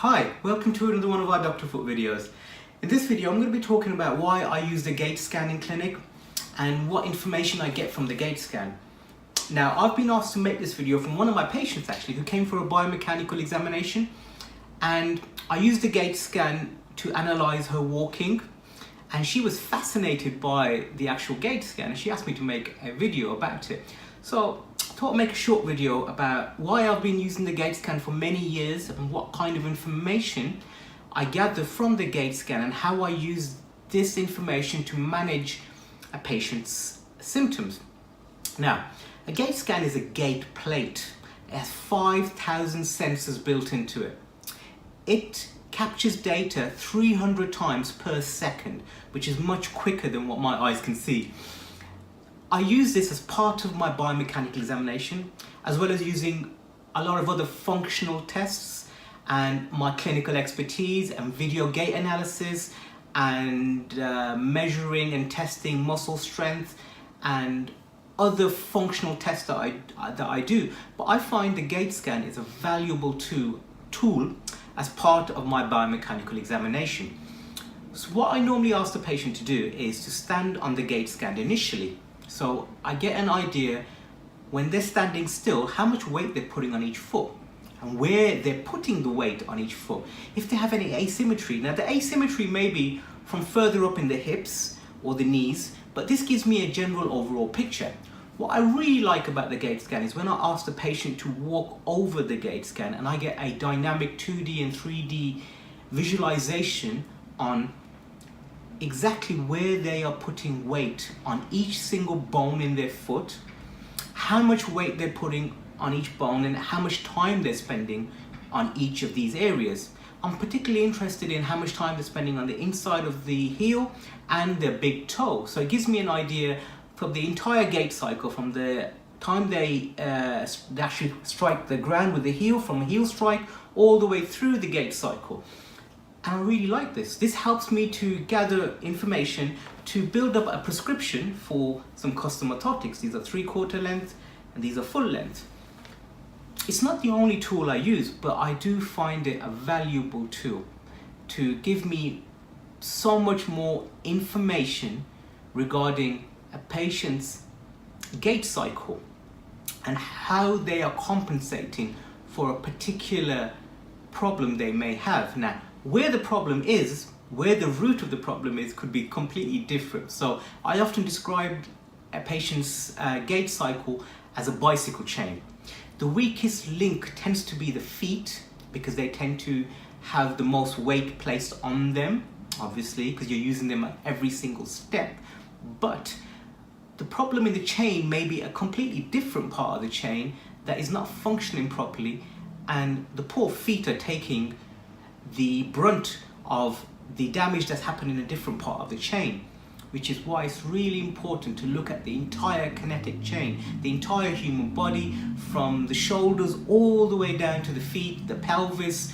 Hi, welcome to another one of our Dr. Foot videos. In this video I'm going to be talking about why I use the Gait scan in clinic and what information I get from the Gait scan. Now, I've been asked to make this video from one of my patients actually who came for a biomechanical examination, and I used the Gait scan to analyze her walking, and she was fascinated by the actual Gait scan and she asked me to make a video about it. So I thought I'd make a short video about why I've been using the Gait scan for many years and what kind of information I gather from the Gait scan and how I use this information to manage a patient's symptoms. Now, a Gait scan is a gait plate. It has 5,000 sensors built into it. It captures data 300 times per second, which is much quicker than what my eyes can see. I use this as part of my biomechanical examination, as well as using a lot of other functional tests and my clinical expertise and video gait analysis and measuring and testing muscle strength and other functional tests that I do. But I find the Gait scan is a valuable tool as part of my biomechanical examination. So what I normally ask the patient to do is to stand on the Gait scan initially. So I get an idea when they're standing still how much weight they're putting on each foot and where they're putting the weight on each foot. If they have any asymmetry. Now the asymmetry may be from further up in the hips or the knees, but this gives me a general overall picture. What I really like about the Gait scan is when I ask the patient to walk over the Gait scan and I get a dynamic 2D and 3D visualization on exactly where they are putting weight on each single bone in their foot, how much weight they're putting on each bone and how much time they're spending on each of these areas. I'm particularly interested in how much time they're spending on the inside of the heel and their big toe. So it gives me an idea from the entire gait cycle, from the time they actually strike the ground with the heel, from heel strike all the way through the gait cycle. And I really like this. This helps me to gather information to build up a prescription for some custom orthotics. These are 3/4 length and these are full length. It's not the only tool I use, but I do find it a valuable tool to give me so much more information regarding a patient's gait cycle and how they are compensating for a particular problem they may have. Now, where the problem is, where the root of the problem is, could be completely different. So I often describe a patient's gait cycle as a bicycle chain. The weakest link tends to be the feet because they tend to have the most weight placed on them, obviously, because you're using them at every single step. But the problem in the chain may be a completely different part of the chain that is not functioning properly, and the poor feet are taking the brunt of the damage that's happened in a different part of the chain, which is why it's really important to look at the entire kinetic chain, the entire human body, from the shoulders all the way down to the feet, the pelvis.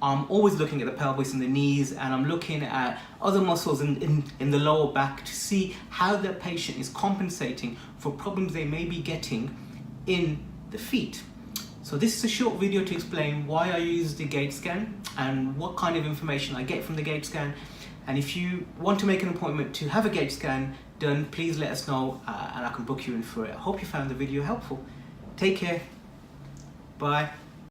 I'm always looking at the pelvis and the knees, and I'm looking at other muscles in the lower back to see how the patient is compensating for problems they may be getting in the feet. So this is a short video to explain why I use the Gait scan and what kind of information I get from the Gait scan. And if you want to make an appointment to have a Gait scan done, please let us know and I can book you in for it. I hope you found the video helpful. Take care. Bye.